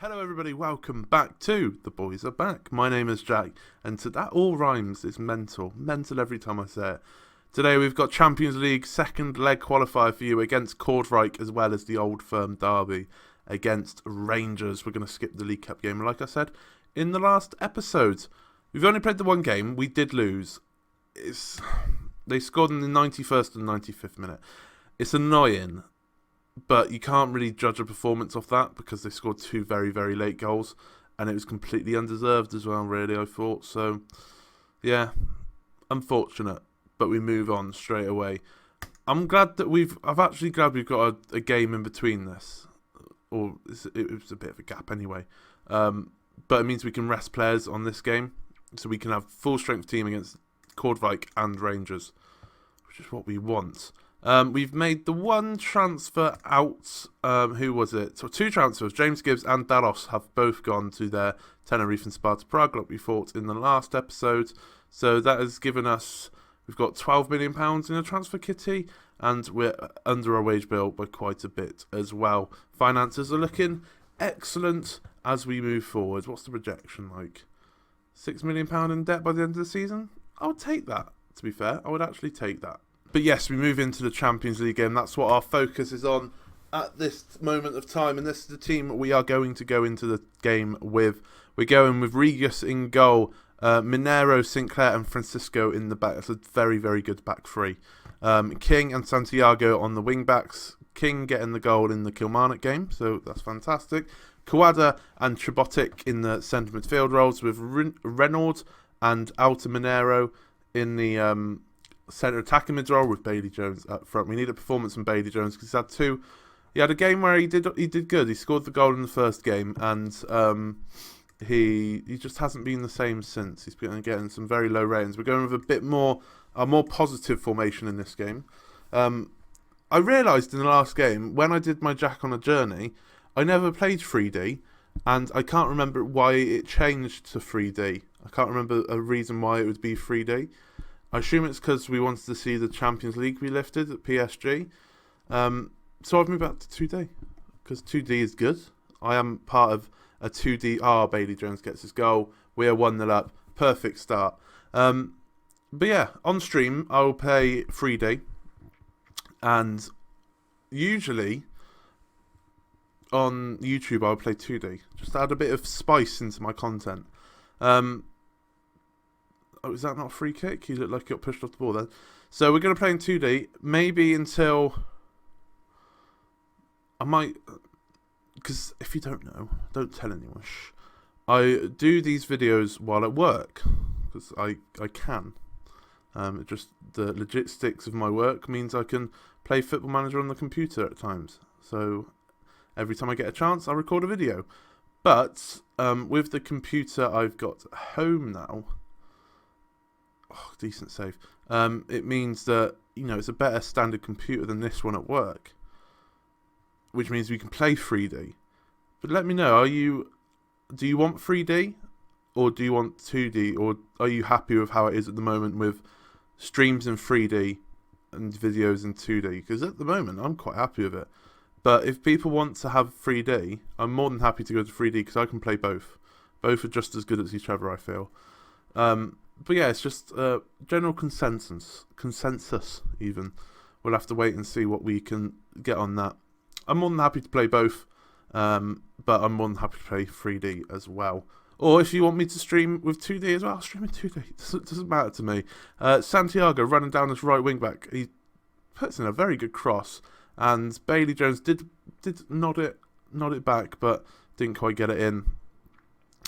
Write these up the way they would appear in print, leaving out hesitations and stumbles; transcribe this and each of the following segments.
Hello everybody, welcome back to The Boys Are Back. My name is Jack, and that all rhymes. It's mental every time I say it. Today we've got Champions League second leg qualifier for you against Kortrijk, as well as the Old Firm derby against Rangers. We're going to skip the League Cup game, like I said in the last episode. We've only played the one game. We did lose. They scored in the 91st and 95th minute. It's annoying, but you can't really judge a performance off that because they scored two very, very late goals, and it was completely undeserved as well, really, I thought. So, yeah, unfortunate, but we move on straight away. I'm glad that we've got a game in between this, or it was a bit of a gap anyway. But it means we can rest players on this game, so we can have full strength team against Kortrijk and Rangers, which is what we want. We've made the one transfer out. Who was it? So two transfers. James Gibbs and Daros have both gone to their Tenerife and Sparta Prague, like we thought in the last episode. So that has given us, we've got £12 million in a transfer kitty, and we're under our wage bill by quite a bit as well. Finances are looking excellent as we move forward. What's the projection like? £6 million in debt by the end of the season? I would take that, to be fair. I would actually take that. But yes, we move into the Champions League game. That's what our focus is on at this moment of time. And this is the team we are going to go into the game with. We're going with Regis in goal, Minero, Sinclair and Francisco in the back. That's a very, very good back three. King and Santiago on the wing backs. King getting the goal in the Kilmarnock game, so that's fantastic. Kawada and Tribotic in the centre midfield roles, with Renaud and Alta Minero in the centre attacking mid role, with Bailey Jones up front. We need a performance from Bailey Jones because he had a game where he did good. He scored the goal in the first game, and he just hasn't been the same since. He's been getting some very low ratings. We're going with a more positive formation in this game. I realised in the last game, when I did my Jack on a Journey, I never played 3D, and I can't remember why it changed to 3D. I can't remember a reason why it would be 3D. I assume it's because we wanted to see the Champions League be lifted at PSG. So I've moved back to 2D, because 2D is good. I am part of a 2D. Bailey Jones gets his goal. We are 1-0 up. Perfect start. But yeah, on stream, I will play 3D. And usually on YouTube, I'll play 2D. Just to add a bit of spice into my content. Is that not a free kick? You look like you got pushed off the ball then. So we're going to play in 2D. Maybe until I might, because if you don't know, don't tell anyone. I do these videos while at work because I can. Just the logistics of my work means I can play Football Manager on the computer at times. So every time I get a chance, I record a video. But with the computer I've got at home now, decent save. It means that, it's a better standard computer than this one at work, which means we can play 3D. But let me know, do you want 3D or do you want 2D, or are you happy with how it is at the moment with streams in 3D and videos in 2D? Because at the moment I'm quite happy with it. But if people want to have 3D, I'm more than happy to go to 3D because I can play both. Both are just as good as each other, I feel. But yeah, it's just general consensus even. We'll have to wait and see what we can get on that. I'm more than happy to play both, but I'm more than happy to play 3D as well. Or if you want me to stream with 2D as well, I'll stream in 2D. It doesn't matter to me. Santiago running down this right wing back, he puts in a very good cross, and Bailey Jones did nod it back, but didn't quite get it in.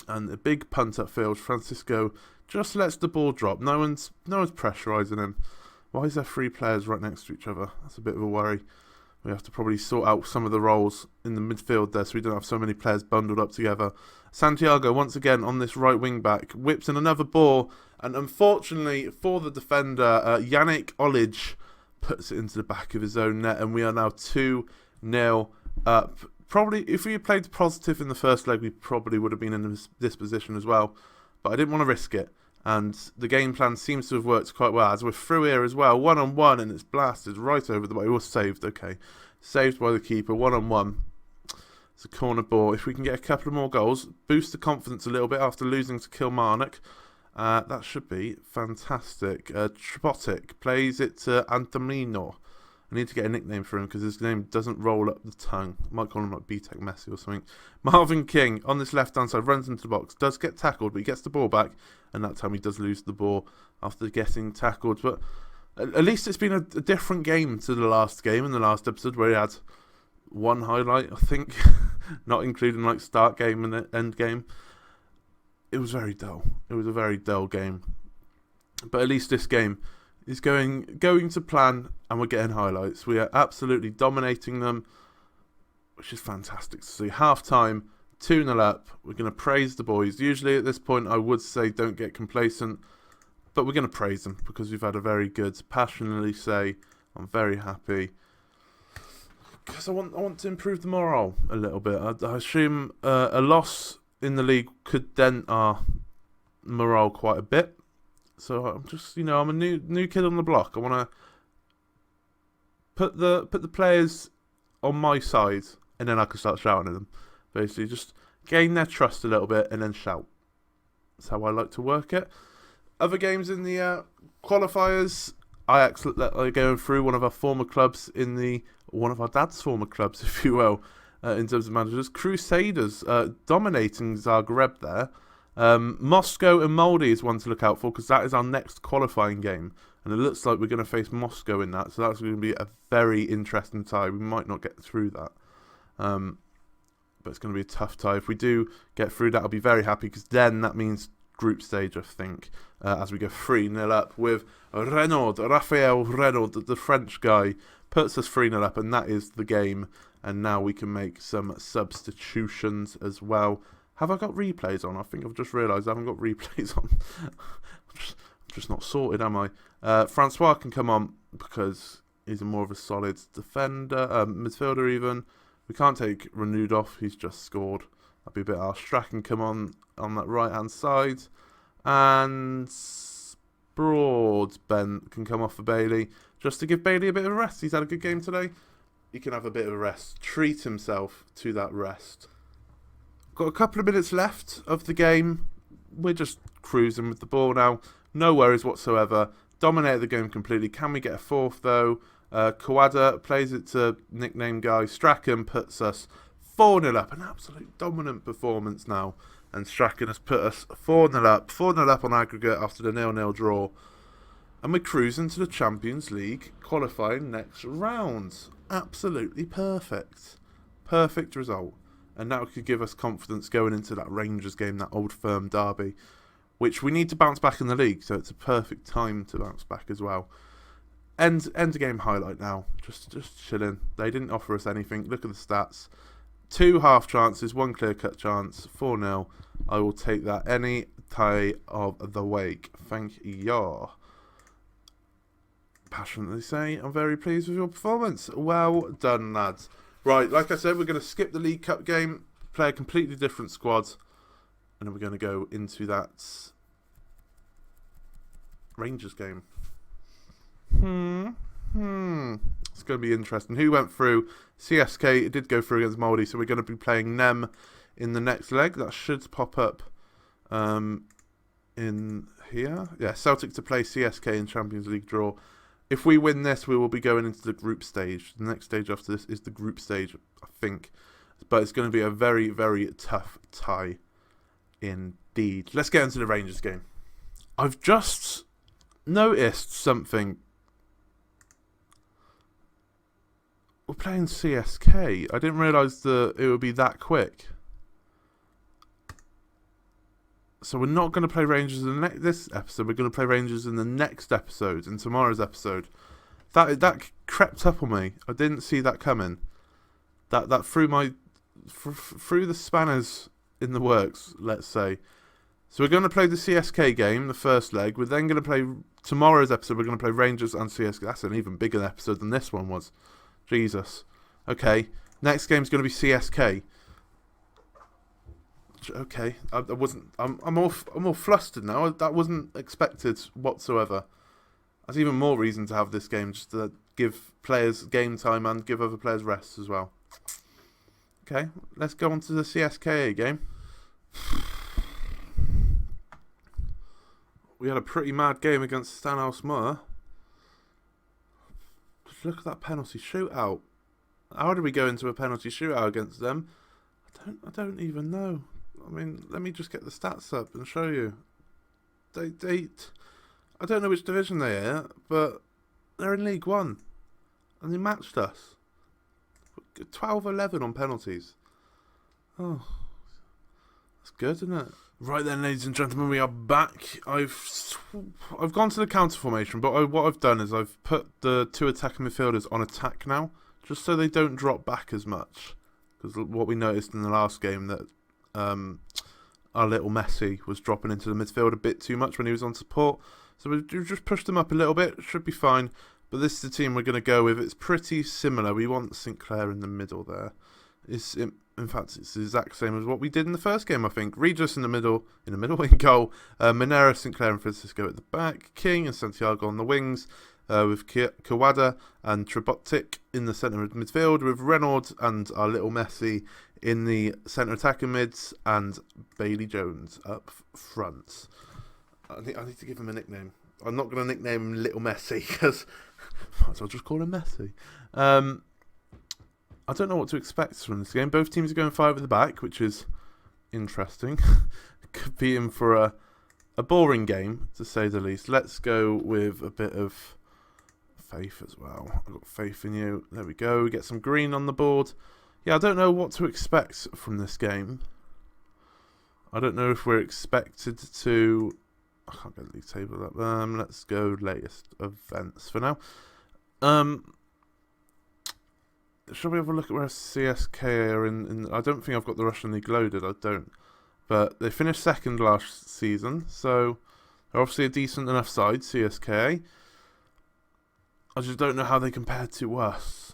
And a big punt upfield. Francisco just lets the ball drop. No one's pressurising him. Why is there three players right next to each other? That's a bit of a worry. We have to probably sort out some of the roles in the midfield there so we don't have so many players bundled up together. Santiago, once again, on this right wing back, whips in another ball, and unfortunately for the defender, Yannick Olij puts it into the back of his own net, and we are now 2-0 up. Probably, if we had played positive in the first leg, we probably would have been in this position as well. But I didn't want to risk it. And the game plan seems to have worked quite well. As we're through here as well, 1-on-1, and it's blasted right over the bar. It was saved, okay. Saved by the keeper, 1-on-1. It's a corner ball. If we can get a couple of more goals, boost the confidence a little bit after losing to Kilmarnock. That should be fantastic. Tribotic plays it to Antamino. I need to get a nickname for him because his name doesn't roll up the tongue. I might call him like B-Tech Messi or something. Marvin King on this left-hand side runs into the box. Does get tackled, but he gets the ball back. And that time he does lose the ball after getting tackled. But at least it's been a different game to the last game in the last episode where he had one highlight, I think. Not including like start game and end game. It was very dull. It was a very dull game. But at least this game is going to plan, and we're getting highlights. We are absolutely dominating them, which is fantastic to see. Half time, 2-0 up. We're going to praise the boys. Usually at this point I would say don't get complacent, but we're going to praise them because we've had a very good, passionately say I'm very happy. Because I want to improve the morale a little bit. I assume a loss in the league could dent our morale quite a bit. So I'm just, I'm a new kid on the block. I want to put the players on my side, and then I can start shouting at them. Basically, just gain their trust a little bit, and then shout. That's how I like to work it. Other games in the qualifiers, Ajax are going through one of our former clubs one of our dad's former clubs, if you will, in terms of managers. Crusaders dominating Zagreb there. Moscow and Molde is one to look out for because that is our next qualifying game, and it looks like we're going to face Moscow in that, so that's going to be a very interesting tie. We might not get through that, but it's going to be a tough tie. If we do get through that, I'll be very happy because then that means group stage, I think, as we go 3-0 up with Raphael Renaud, the French guy, puts us 3-0 up, and that is the game. And now we can make some substitutions as well. Have I got replays on? I think I've just realised I haven't got replays on. I'm just not sorted, am I? Francois can come on because he's more of a solid defender, midfielder even. We can't take Renaud off, he's just scored. That'd be a bit harsh. Strack can come on that right-hand side. And Broadbent can come off for Bailey, just to give Bailey a bit of a rest. He's had a good game today. He can have a bit of a rest. Treat himself to that rest. Got a couple of minutes left of the game. We're just cruising with the ball now. No worries whatsoever. Dominated the game completely. Can we get a fourth though? Kawada plays it to nickname guy. Strachan puts us 4-0 up. An absolute dominant performance now. And Strachan has put us 4-0 up. 4-0 up on aggregate after the 0-0 draw. And we're cruising to the Champions League qualifying next round. Absolutely perfect. Perfect result. And that could give us confidence going into that Rangers game, that Old Firm derby, which we need to bounce back in the league, so it's a perfect time to bounce back as well. End game highlight now. Just chilling. They didn't offer us anything. Look at the stats. 2 half chances, 1 clear-cut chance, 4-0. I will take that any tie of the week. Thank you. Passionately say, I'm very pleased with your performance. Well done, lads. Right, like I said, we're going to skip the League Cup game, play a completely different squad, and then we're going to go into that Rangers game. It's going to be interesting. Who went through? CSK, it did go through against Molde, so we're going to be playing Nem in the next leg. That should pop up in here. Yeah, Celtic to play CSK in Champions League draw. If we win this, we will be going into the group stage. The next stage after this is the group stage, I think. But it's going to be a very, very tough tie indeed. Let's get into the Rangers game. I've just noticed something. We're playing CSK. I didn't realise that it would be that quick. So we're not going to play Rangers in this episode. We're going to play Rangers in the next episode, in tomorrow's episode. That crept up on me. I didn't see that coming. That threw the spanners in the works, let's say. So we're going to play the CSK game, the first leg. We're then going to play tomorrow's episode. We're going to play Rangers and CSK. That's an even bigger episode than this one was. Jesus. Okay. Next game's going to be CSK. Okay, I'm all flustered now. That wasn't expected whatsoever. That's even more reason to have this game, just to give players game time and give other players rest as well. Okay, let's go on to the CSKA game. We had a pretty mad game against Stanhouse-Muir. Just look at that penalty shootout. How did we go into a penalty shootout against them? I don't even know. I mean, let me just get the stats up and show you. I don't know which division they are, but they're in League One. And they matched us. 12-11 on penalties. Oh, that's good, isn't it? Right then, ladies and gentlemen, we are back. I've gone to the counter formation, but what I've done is I've put the 2 attacking midfielders on attack now, just so they don't drop back as much. Because what we noticed in the last game that our little Messi was dropping into the midfield a bit too much when he was on support. So we've just pushed him up a little bit. Should be fine. But this is the team we're going to go with. It's pretty similar. We want Sinclair in the middle there. In fact, it's the exact same as what we did in the first game, I think. Regis in middle in goal. Minera, Sinclair and Francisco at the back. King and Santiago on the wings. With Kawada and Trebotic in the centre of midfield. With Reynolds and our little Messi in the centre attacking mids. And Bailey Jones up front. I need to give him a nickname. I'm not going to nickname him Little Messi because might as well just call him Messi. I don't know what to expect from this game. Both teams are going 5 at the back, which is interesting. Could be in for a boring game, to say the least. Let's go with a bit of faith as well. I've got faith in you. There we go. We get some green on the board. Yeah, I don't know what to expect from this game. I don't know if we're expected to... I can't get the league table up. Let's go latest events for now. Shall we have a look at where CSK are in? I don't think I've got the Russian League loaded. I don't. But they finished second last season, so they're obviously a decent enough side, CSK. I just don't know how they compare to us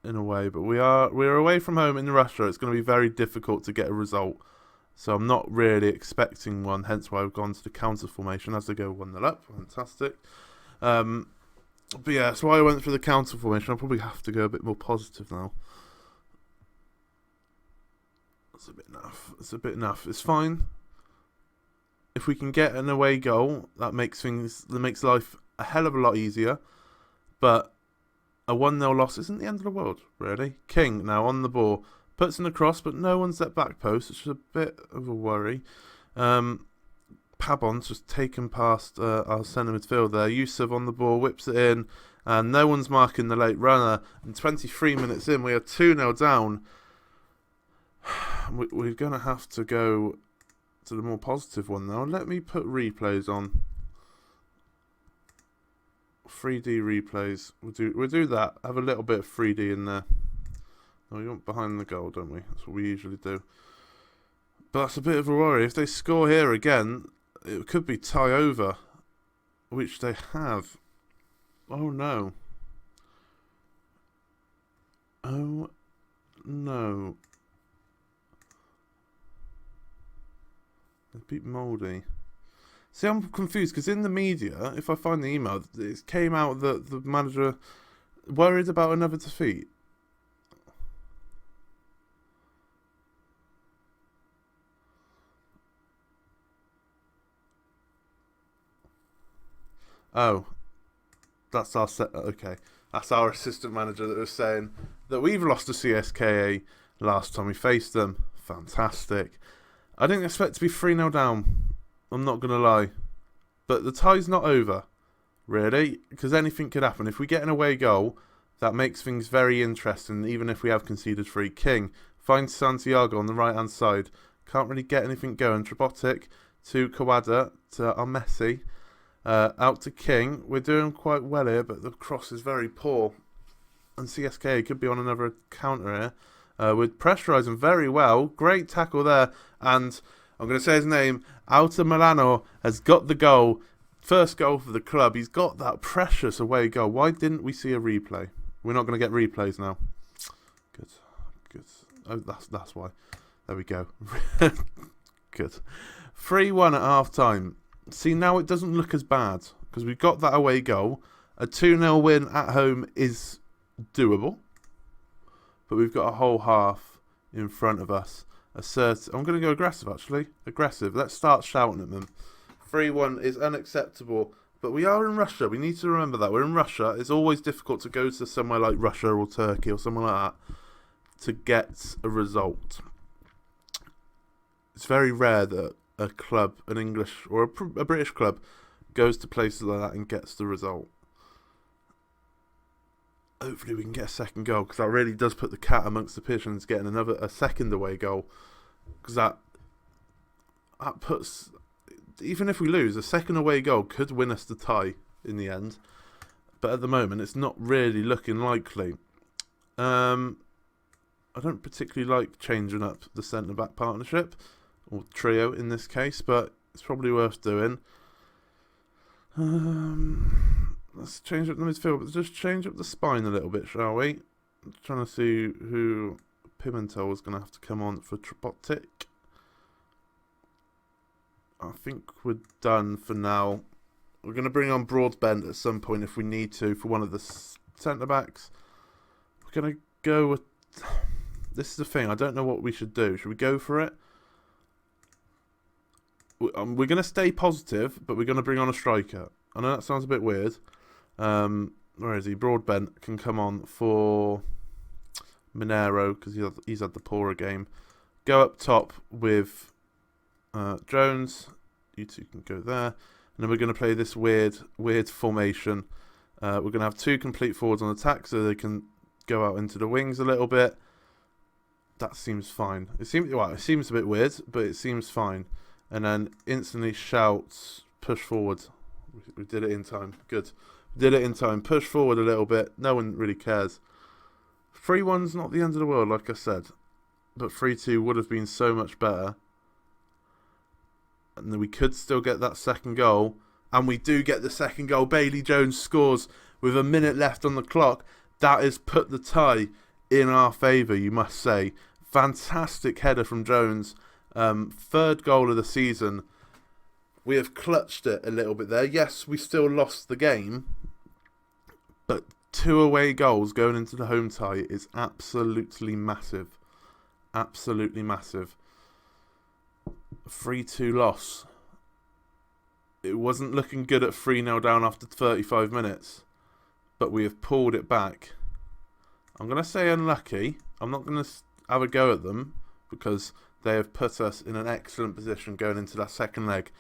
in a way. But we're away from home in Russia. It's going to be very difficult to get a result. So I'm not really expecting one, hence why I've gone to the counter formation as they go 1-0 up. Fantastic. But yeah, that's why I went for the counter formation. I'll probably have to go a bit more positive now. That's a bit enough. It's fine. If we can get an away goal, that makes life a hell of a lot easier. But a 1-0 loss isn't the end of the world, really. King now on the ball. Puts in a cross, but no one's at back post, which is a bit of a worry. Pabon's just taken past our centre midfield there. Yusuf on the ball, whips it in, and no one's marking the late runner. And 23 minutes in, we are 2-0 down. We're going to have to go to the more positive one now. Let me put replays on. 3D replays. We'll do that. Have a little bit of 3D in there. Oh, we want behind the goal, don't we? That's what we usually do. But that's a bit of a worry. If they score here again, it could be tie over, which they have. Oh no. Oh no. They beat Mouldy. See, I'm confused because in the media, if I find the email, it came out that the manager worried about another defeat. Oh, that's our okay. That's our assistant manager that was saying that we've lost to CSKA last time we faced them. Fantastic. I didn't expect to be 3-0 down. I'm not going to lie. But the tie's not over, really, because anything could happen. If we get an away goal, that makes things very interesting, even if we have conceded 3. King finds Santiago on the right-hand side. Can't really get anything going. Trebotic to Kawada to our Messi. Out to King. We're doing quite well here, but the cross is very poor. And CSK could be on another counter here. We're pressurising very well. Great tackle there. And I'm going to say his name. Alta Milano has got the goal. First goal for the club. He's got that precious away goal. Why didn't we see a replay? We're not going to get replays now. Good. Oh, that's why. There we go. Good. 3-1 at half time. See, now it doesn't look as bad because we've got that away goal. A 2-0 win at home is doable, but we've got a whole half in front of us. I'm going to go aggressive, actually. Aggressive. Let's start shouting at them. 3-1 is unacceptable. But we are in Russia. We need to remember that. We're in Russia. It's always difficult to go to somewhere like Russia or Turkey or somewhere like that to get a result. It's very rare that a club, an English or a British club, goes to places like that and gets the result. Hopefully we can get a second goal, because that really does put the cat amongst the pigeons, getting a second away goal, because that puts, even if we lose, a second away goal could win us the tie in the end, but at the moment it's not really looking likely. I don't particularly like changing up the centre-back partnership, or trio in this case, but it's probably worth doing. Let's change up the midfield, but just change up the spine a little bit, shall we? I'm trying to see who Pimentel is going to have to come on for Tribotic. I think we're done for now. We're going to bring on Broadbent at some point if we need to for one of the centre-backs. We're going to go with... This is the thing, I don't know what we should do. Should we go for it? We're going to stay positive, but we're going to bring on a striker. I know that sounds a bit weird. Where is he? Broadbent can come on for Monero because he's had the poorer game. Go up top with Jones. You two can go there. And then we're going to play this weird formation. We're going to have two complete forwards on attack so they can go out into the wings a little bit. That seems fine. It seems a bit weird, but it seems fine. And then instantly shouts, push forward. We did it in time. Good. We did it in time. Push forward a little bit. No one really cares. 3-1's not the end of the world, like I said. But 3-2 would have been so much better. And then we could still get that second goal. And we do get the second goal. Bailey Jones scores with a minute left on the clock. That has put the tie in our favour, you must say. Fantastic header from Jones. Third goal of the season. We have clutched it a little bit there. Yes, we still lost the game, but 2 away goals going into the home tie is absolutely massive. Absolutely massive. 3-2 loss. It wasn't looking good at 3-0 down after 35 minutes, but we have pulled it back. I'm going to say unlucky. I'm not going to have a go at them because they have put us in an excellent position going into that second leg.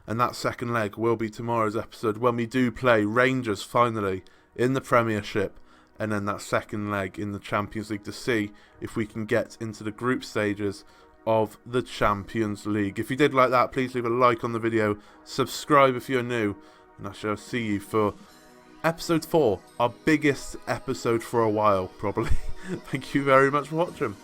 And that second leg will be tomorrow's episode when we do play Rangers finally in the Premiership. And then that second leg in the Champions League to see if we can get into the group stages of the Champions League. If you did like that, please leave a like on the video. Subscribe if you're new. And I shall see you for episode 4. Our biggest episode for a while, probably. Thank you very much for watching.